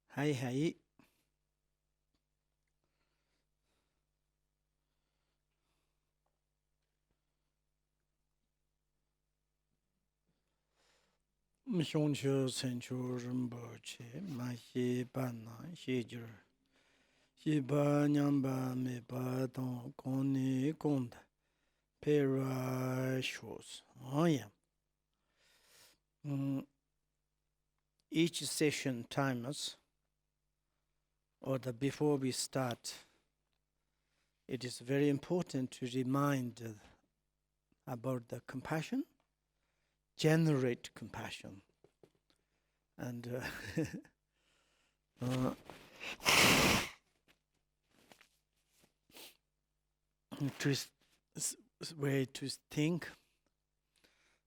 はいはい。Mishonshu senchu rinpoche, ma xeba na xejir. Xeba nyamba meba don koni konda. Pera shos. Oh yeah. Each session timers, before we start, it is very important to remind about the compassion, generate compassion. And way to think,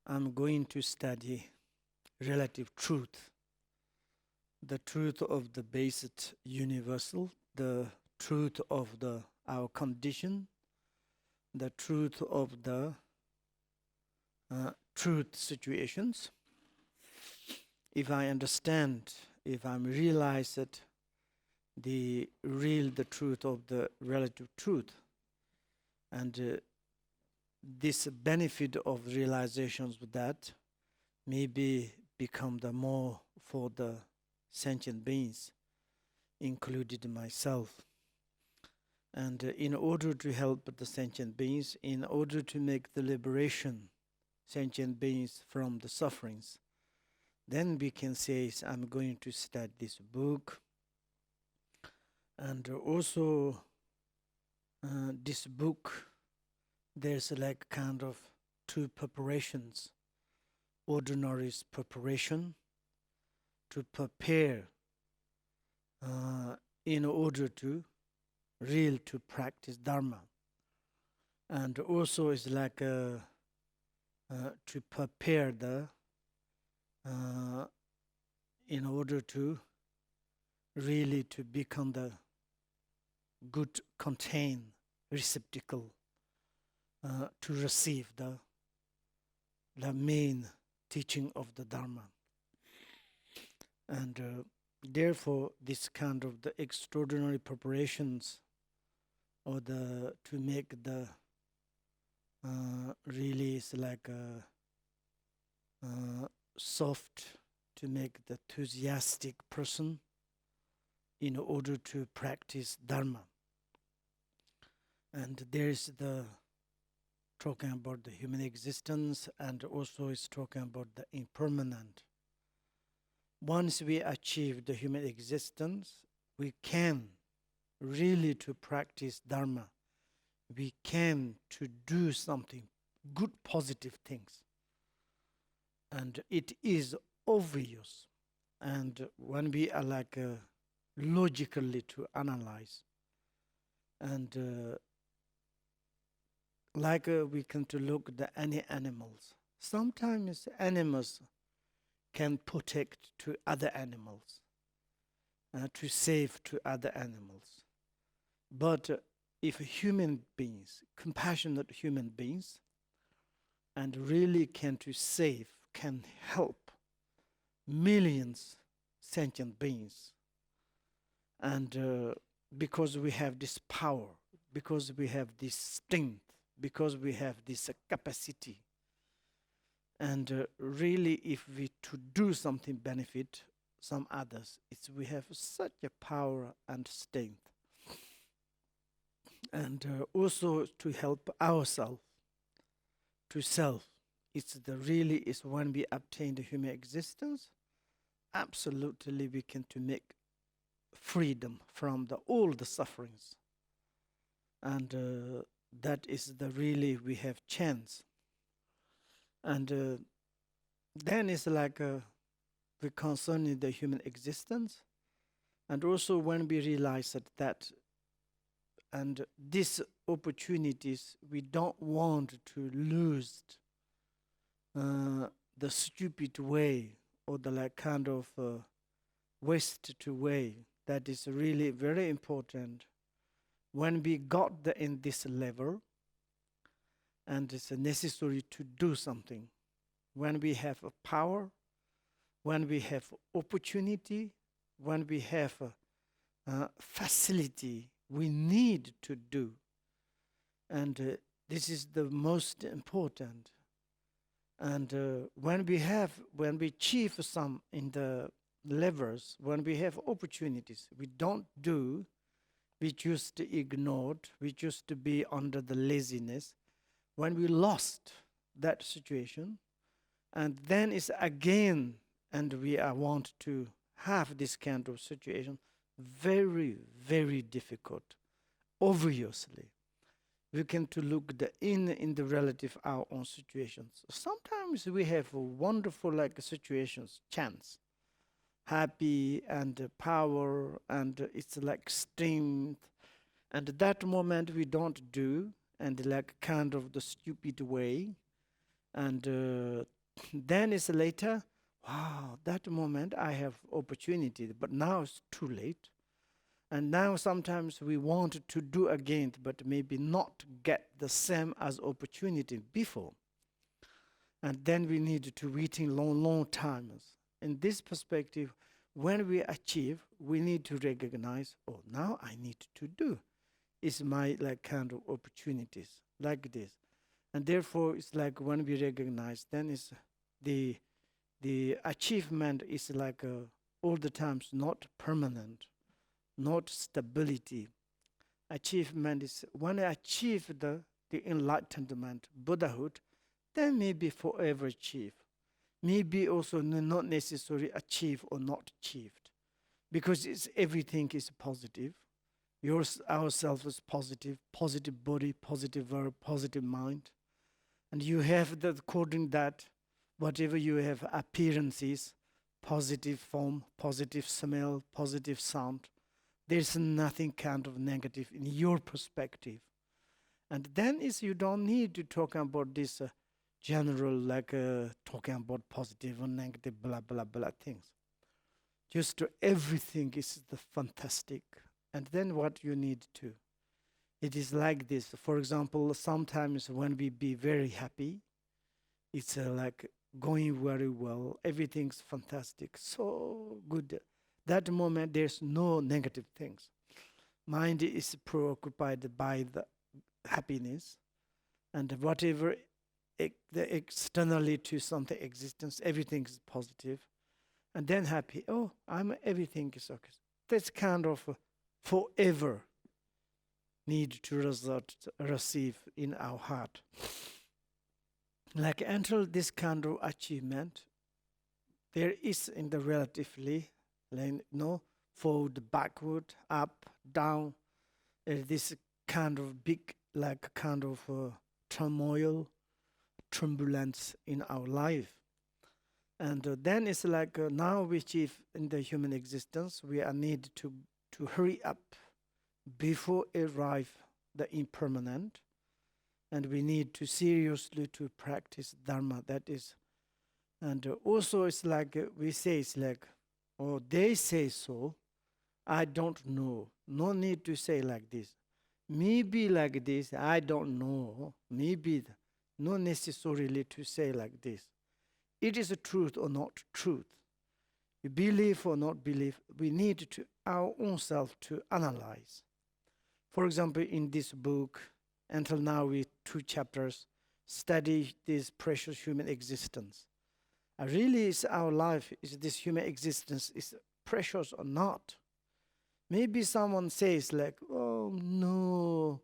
I'm going to study relative truth, the truth of the basic universal, the truth of our condition, the truth of the truth situations. If I understand, if I realize that the truth of the relative truth, and this benefit of realizations with that maybe become the more for the sentient beings, included myself. And in order to help the sentient beings, in order to make the liberation sentient beings from the sufferings, then we can say, I'm going to study this book. And also this book, there's like kind of two preparations. Ordinary preparation to prepare in order to practice Dharma. And also it's like to prepare in order to really to become the good contain receptacle to receive the main teaching of the Dharma. And therefore this kind of the extraordinary preparations or to make the really is like a soft, to make the enthusiastic person in order to practice Dharma. And there is the talking about the human existence, and also is talking about the impermanent. Once we achieve the human existence, we can really to practice Dharma. We can to do something good, positive things. And it is obvious. And when we are like logically to analyze, and like we can to look at any animals. Sometimes animals can protect to other animals, to save to other animals. But if human beings, compassionate human beings, and really can to save, can help millions sentient beings, and because we have this power, because we have this strength, because we have this capacity, and really if we to do something benefit some others, we have such a power and strength. And also to help ourselves, to self. It's really is when we obtain the human existence, absolutely we can to make freedom from all the sufferings. And that is the really we have chance. And then it's like we concerning the human existence, and also when we realize that and these opportunities we don't want to lose the stupid way or the like kind of wasted way. That is really very important. When we got in this level, and it's necessary to do something, when we have a power, when we have opportunity, when we have a facility, we need to do. And this is the most important. And when we achieve some in the levels, when we have opportunities, we don't do, we just ignored, we just to be under the laziness. When we lost that situation, and then it's again, and we want to have this kind of situation, very, very difficult, obviously. We can to look in the relative our own situations. Sometimes we have a wonderful situations, chance, happy and power, and it's like strength. And at that moment we don't do, and like kind of the stupid way. And then it's later, wow, that moment I have opportunity, but now it's too late. And now sometimes we want to do again, but maybe not get the same as opportunity before. And then we need to waiting long times. In this perspective, when we achieve, we need to recognize, oh, now I need to do. It's my kind of opportunities like this. And therefore, it's like when we recognize, then it's the achievement is all the times not permanent, not stability. Achievement is when I achieve the enlightenment, Buddhahood, then maybe forever achieve. Maybe also not necessarily achieve or not achieved, because everything is positive. Ourselves is positive, positive body, positive verb, positive mind. And you have that according that, whatever you have appearances, positive form, positive smell, positive sound, there's nothing kind of negative in your perspective. And then you don't need to talk about this general talking about positive or negative blah blah blah things. Just everything is the fantastic. And then what you need to, it is like this. For example, sometimes when we be very happy, it's like going very well, everything's fantastic, so good. That moment there's no negative things. Mind is preoccupied by the happiness, and whatever the externally to something existence, everything is positive, and then happy. Oh, everything is okay. That's kind of forever need to receive in our heart. Like until this kind of achievement, there is in the relatively, forward, backward, up, down, this kind of big, turmoil, turbulence in our life. And then it's now we achieve in the human existence, we are need to hurry up before arrive the impermanent, and we need to seriously to practice Dharma, that is. And also it's we say it's or they say so, I don't know. No need to say like this. Maybe like this, I don't know. Maybe not necessarily to say like this. It is a truth or not truth. You believe or not believe, we need to our own self to analyze. For example, in this book, until now we 2 chapters, study this precious human existence. Really is our life, is this human existence is precious or not? Maybe someone says oh no,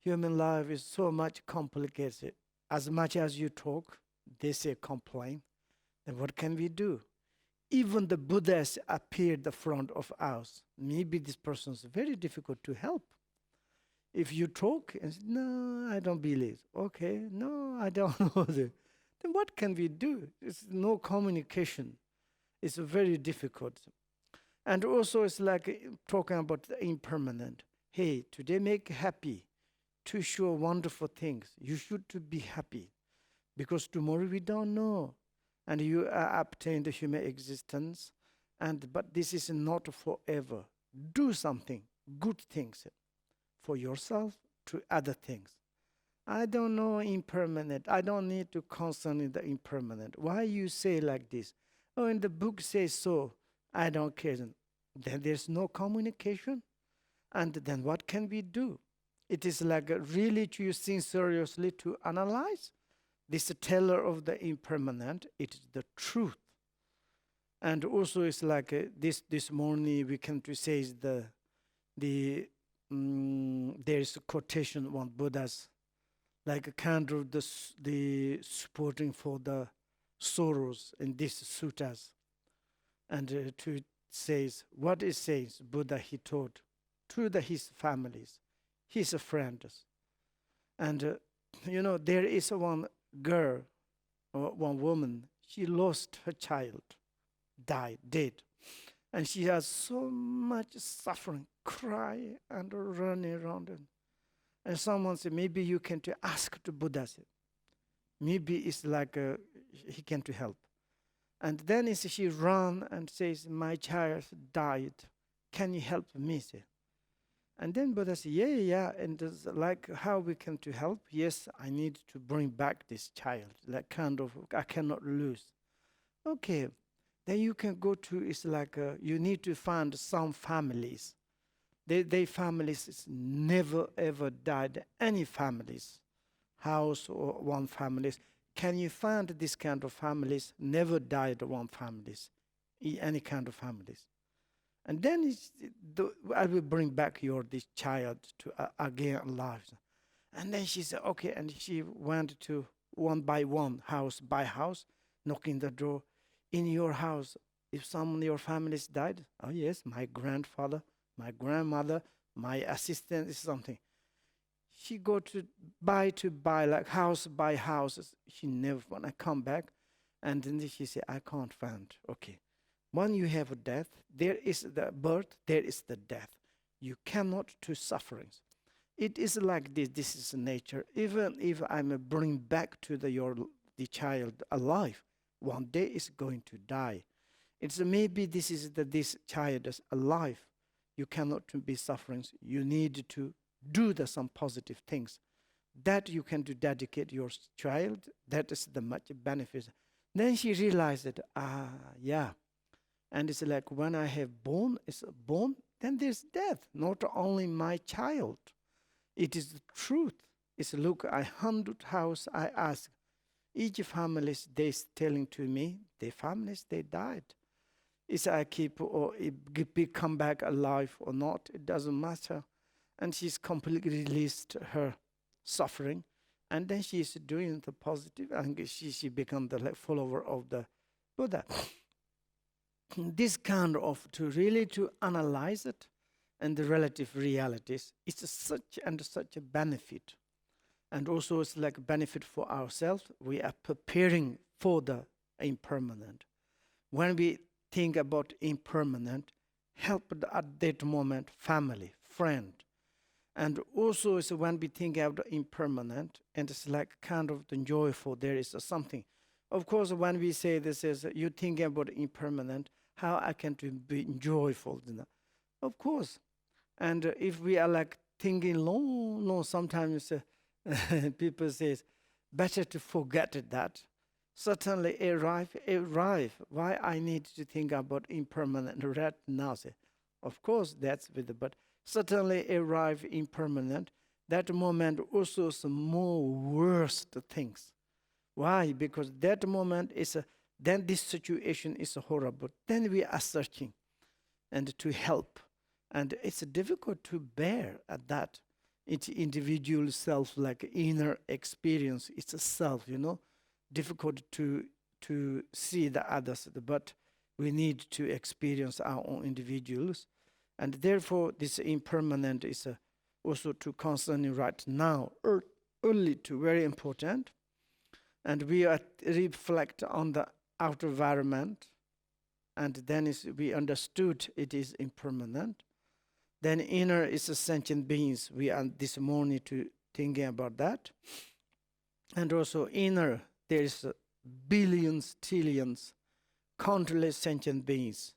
human life is so much complicated. As much as you talk, they say complain. Then what can we do? Even the Buddhas appeared the front of us. Maybe this person is very difficult to help. If you talk and say, no, I don't believe. Okay, no, I don't know. Then what can we do? It's no communication. It's very difficult. And also it's talking about the impermanent. Hey, today make happy to show wonderful things. You should to be happy, because tomorrow we don't know. And you obtain the human existence, but this is not forever. Do something, good things for yourself, to other things. I don't know impermanent. I don't need to concern in the impermanent. Why you say like this? Oh, in the book says so. I don't care. then there's no communication. And then what can we do? It is like really to think seriously to analyze this teller of the impermanent. It is the truth. And also it's like this morning we can to say there's a quotation one Buddha's like a kind of the supporting for the sorrows in these suttas. And to says what it says Buddha he taught to his families, his friends. And there is one girl or one woman, she lost her child, died, dead. And she has so much suffering, cry and running around. And someone said, maybe you can to ask the Buddha. Maybe it's like he can to help. And then she ran and says, my child died. Can you help me? And then Buddha said, yeah. And it's like how we can to help? Yes, I need to bring back this child. Like kind of, I cannot lose. Okay. Then you can go to, it's like you need to find some families. They families never ever died. Any families, house or one families. Can you find this kind of families? Never died one families, any kind of families. And then I will bring back this child to again alive. And then she said, okay. And she went to one by one, house by house, knocking the door. In your house, if someone in your families died, oh yes, my grandfather, my grandmother, my assistant is something. She go to buy like house by house. She never want to come back. And then she said, I can't find. Okay. When you have a death, there is the birth, there is the death. You cannot to sufferings. It is like this. This is nature. Even if I'm bring back to the child alive, one day is going to die. It's maybe this is this child is alive. You cannot to be sufferings. You need to do some positive things that you can to dedicate your child. That is the much benefit. Then she realized that yeah. And it's like when I have born, then there's death. Not only my child. It is the truth. It's look, 100 house I ask. Each family they telling to me, their families they died. It's I keep or it come back alive or not. It doesn't matter. And she's completely released her suffering, and then she's doing the positive, and she become the follower of the Buddha. This kind of to really to analyze it and the relative realities, it's such a benefit. And also it's like a benefit for ourselves. We are preparing for the impermanent. When we think about impermanent, help at that moment family, friend. And also it's when we think about impermanent, and it's like kind of the joyful, there is something. Of course, when we say this is, you think about impermanent, how I can to be joyful. Of course. And if we are like thinking long, sometimes people say it's better to forget that. Certainly arrive. Why I need to think about impermanent right now? Of course, that's with the, but certainly arrive impermanent. That moment also some more worst things. Why? Because that moment is then this situation is horrible. Then we are searching and to help. And it's difficult to bear at that. It's individual self, like inner experience. It's a self, difficult to see the others, but we need to experience our own individuals. And therefore, this impermanent is also to concerning right now, only to very important. And we reflect on the outer environment, and then we understood it is impermanent. Then inner is a sentient beings. We are this morning to thinking about that. And also inner, there is billions, trillions, countless sentient beings.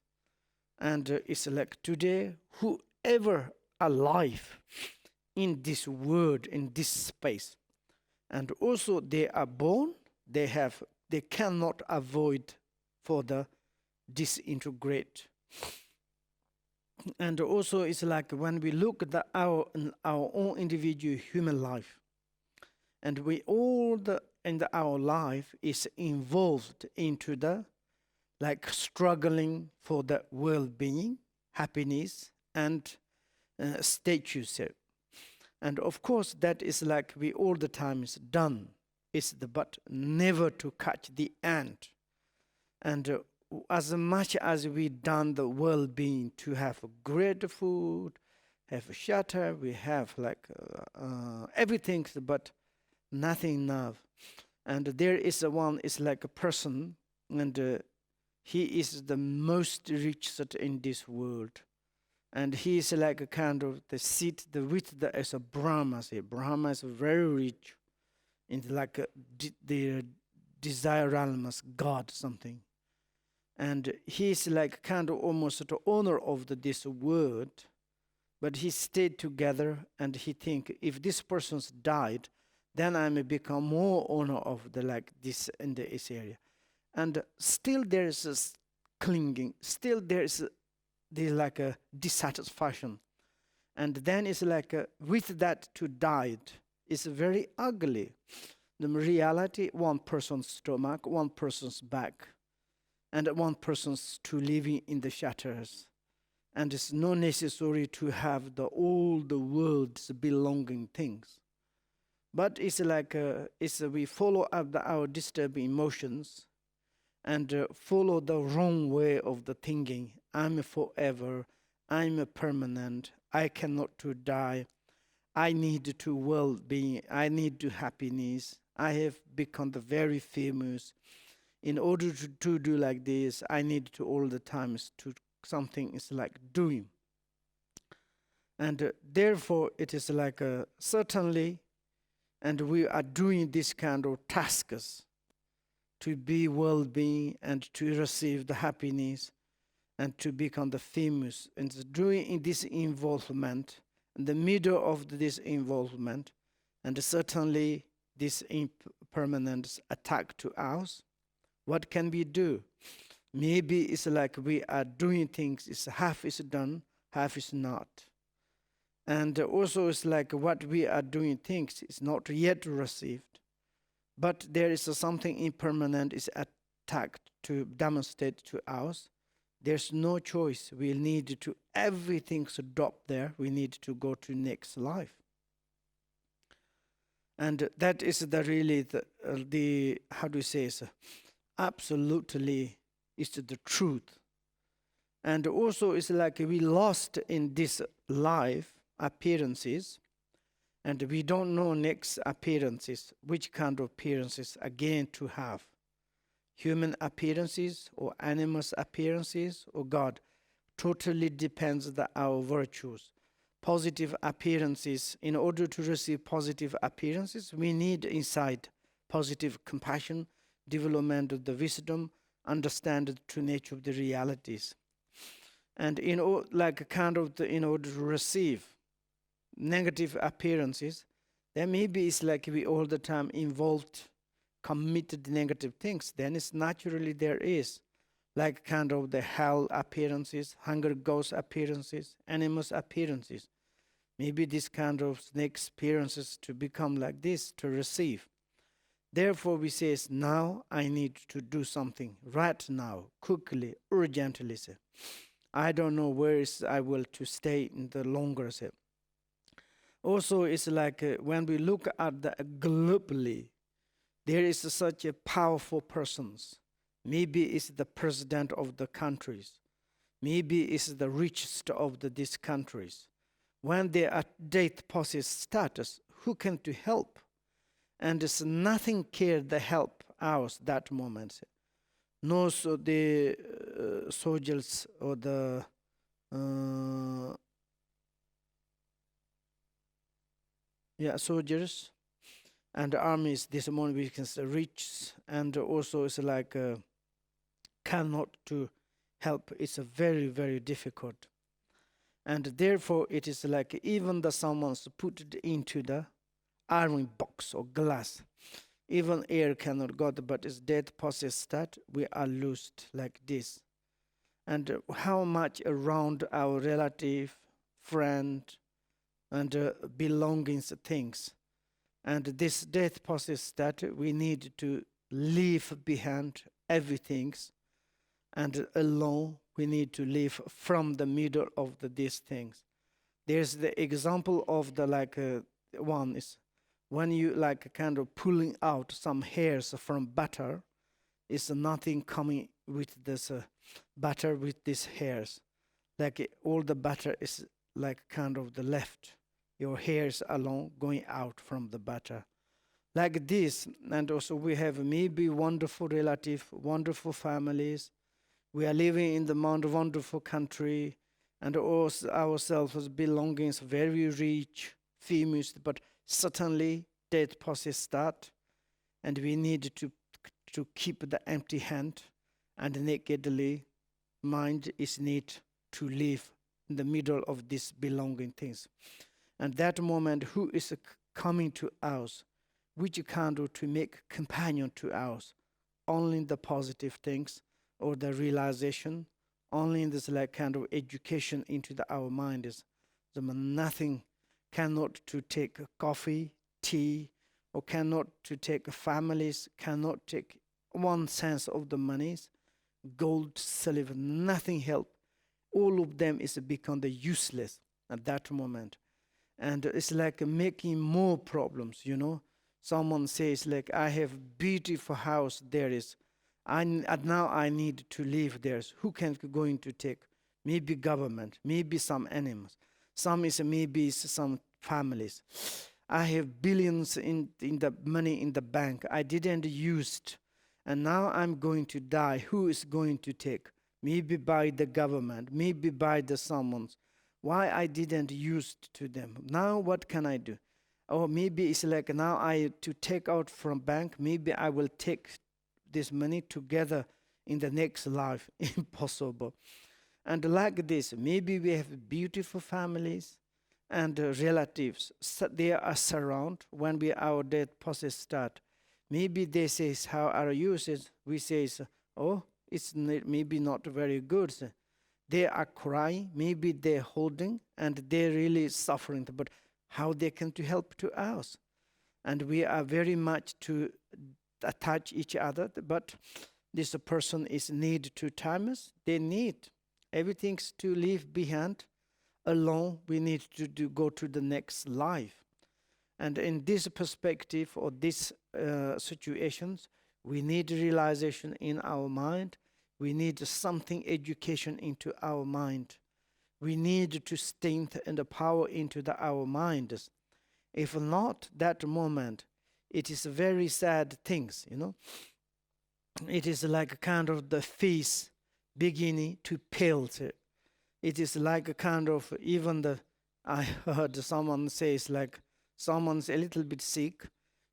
And it's like today, whoever alive in this world, in this space, and also they are born, they cannot avoid for the disintegrate. And also it's like when we look at our own individual human life, and we all our life is involved into the like struggling for the well-being, happiness, and status. And of course, that is like we all the time is done. It's but never to catch the end. And as much as we done the well-being to have great food, have a shelter, we have like everything, but nothing enough. And there is one is like a person, and he is the most richest in this world. And he is like a kind of the seat, the with the as a Brahma. Say Brahma is very rich, in like the desire realm as God something. And he is like kind of almost the owner of this world, but he stayed together and he think if this person's died, then I may become more owner of the like this in this area. And still there is a clinging, still there's like a dissatisfaction. And then it's like with that to died is very ugly. The reality, one person's stomach, one person's back, and one person's to living in the shatters. And it's not necessary to have all the world's belonging things. But it's like we follow up our disturbing emotions and follow the wrong way of the thinking. I'm forever, I'm permanent, I cannot to die, I need to well-being, I need to happiness, I have become the very famous. In order to do like this, I need to all the times to something is like doing. And therefore it is like certainly, and we are doing this kind of tasks to be well-being and to receive the happiness and to become the famous. And doing in this involvement, in the middle of this involvement, and certainly this impermanence attack to us, what can we do? Maybe it's like we are doing things, it's half is done, half is not. And also it's like what we are doing things is not yet received. But there is something impermanent is attacked to demonstrate to us. There's no choice. We need to, everything should drop there. We need to go to next life. And that is the really the how do you say it? Absolutely is the truth. And also it's like we lost in this life appearances, and we don't know next appearances, which kind of appearances again to have. Human appearances or animals appearances or God. Totally depends on our virtues. Positive appearances, in order to receive positive appearances, we need inside positive compassion, development of the wisdom, understand the true nature of the realities. And in order to receive negative appearances, then maybe it's like we all the time involved, committed negative things. Then it's naturally there is like kind of the hell appearances, hunger ghost appearances, animals appearances. Maybe this kind of next appearances to become like this to receive. Therefore we say, now I need to do something right now, quickly, urgently. Say, I don't know where I will to stay in the longer. Say. Also, it's like when we look at the globally, there is such a powerful persons. Maybe it's the president of the countries. Maybe it's the richest of these countries. When they are death possess status, who can to help? And it's nothing care the help ours that moment. No, so the soldiers or the soldiers and the armies this morning we can reach, and also it's like cannot to help. It's a very, very difficult. And therefore it is like even the someone's put it into the iron box or glass, even air cannot go, but it's dead possessed that we are loosed like this. and how much around our relative, friend, and belongings, things. And this death process that we need to leave behind everything, and alone we need to live from the middle of these things. There's the example of the one is when you kind of pulling out some hairs from butter, is nothing coming with this butter with these hairs. All the butter is kind of the left. Your hairs alone going out from the butter. Like this, and also we have maybe wonderful relative, wonderful families. We are living in the wonderful country, and also ourselves belongings very rich, famous, but certainly death process start, and we need to keep the empty hand, and nakedly mind is need to live in the middle of these belonging things. And that moment, who is coming to us, which kind of to make companion to us, only the positive things or the realization, only in this kind of education into our mind is nothing, cannot to take coffee, tea, or cannot to take families, cannot take 1 cent of the monies, gold, silver, nothing help. All of them is become the useless at that moment. And it's making more problems, Someone says I have beautiful house there is. Now I need to live there. Who can going to take? Maybe government, maybe some animals. Some is maybe some families. I have billions in the money in the bank. I didn't use it. And now I'm going to die. Who is going to take? Maybe by the government, maybe by the someone's. Why I didn't use it to them? Now what can I do? Or maybe it's now I to take out from bank, maybe I will take this money together in the next life. Impossible. And like this, maybe we have beautiful families and relatives. So they are surround when our death process start. Maybe they say, how are you? We say, oh, it's maybe not very good. They are crying, maybe they're holding, and they're really suffering. But how they can to help to us? And we are very much to attach each other. But this person is need to times. They need everything's to leave behind. Alone, we need to go to the next life. And in this perspective or these situations, we need realization in our mind. We need something education into our mind. We need to strength and the power into our minds. If not that moment, it is very sad things, It is like a kind of the face beginning to pale. It is like a kind of I heard someone says someone's a little bit sick.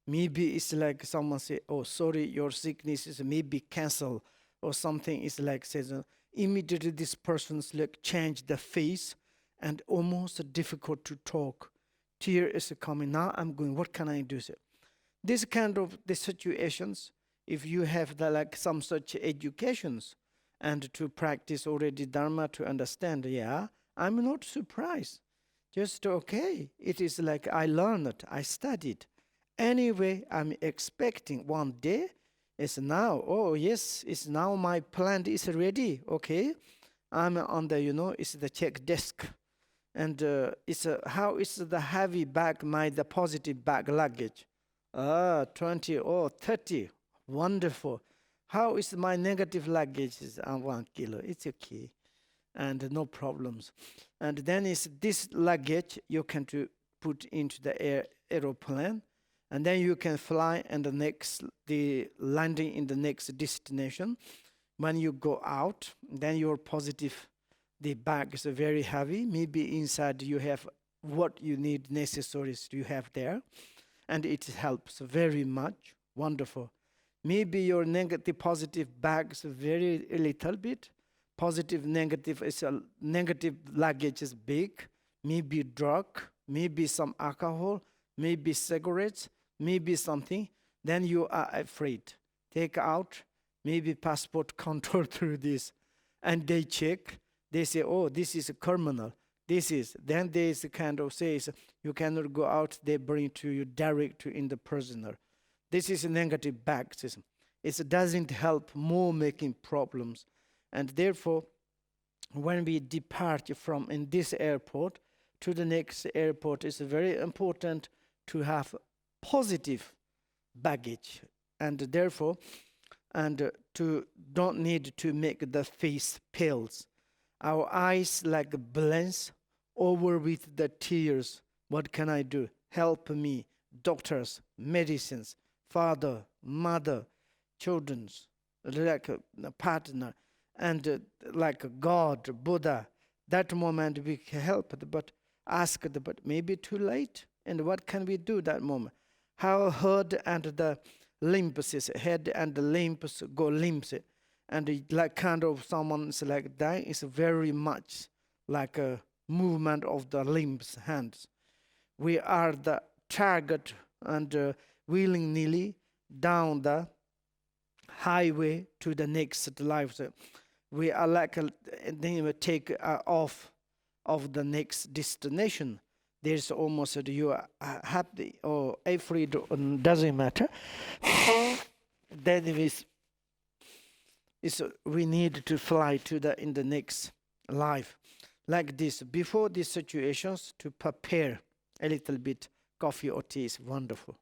Maybe it's someone say, oh, sorry, your sickness is maybe cancelled. Or something is says, immediately this person's change the face and almost difficult to talk. Tear is coming. Now I'm going, what can I do? This kind of the situations, if you have some such educations and to practice already Dharma to understand, I'm not surprised. Just okay. It is I learned it, I studied. Anyway, I'm expecting one day. It's now, oh yes, it's now my plan is ready, okay. I'm on the, it's the check desk. And it's how is the heavy bag, the positive bag luggage? 20 or 30, wonderful. How is my negative luggage? Is 1 kilo, it's okay. And no problems. And then is this luggage you can put into the aeroplane. And then you can fly and the landing in the next destination. When you go out, then you're positive. The bag is very heavy. Maybe inside you have what you need necessaries you have there. And it helps very much. Wonderful. Maybe your negative positive bag is very little bit. Positive negative is a negative luggage is big. Maybe drug, maybe some alcohol, maybe cigarettes. Maybe something, then you are afraid. Take out, maybe passport control through this. and they check. They say, oh, this is a criminal. This is. Then there is a kind of says you cannot go out. They bring to you direct to in the prisoner. This is a negative back system. It doesn't help more making problems, and therefore, when we depart from in this airport to the next airport, it's very important to have positive baggage, and therefore, and to don't need to make the face pales. Our eyes like blends over with the tears. What can I do? Help me, doctors, medicines, father, mother, children's, like a partner, and like God, Buddha. That moment we can help, but ask, but maybe too late. And what can we do that moment? How head and the limbs, head and the limbs go limbs, and like kind of someone's like that is very much like a movement of the limbs, hands. We are the target and willingly down the highway to the next life. So we are like then we take off of the next destination. There's almost you are happy or afraid, doesn't matter. Then we need to fly to the in the next life, like this. Before these situations, to prepare a little bit coffee or tea is wonderful.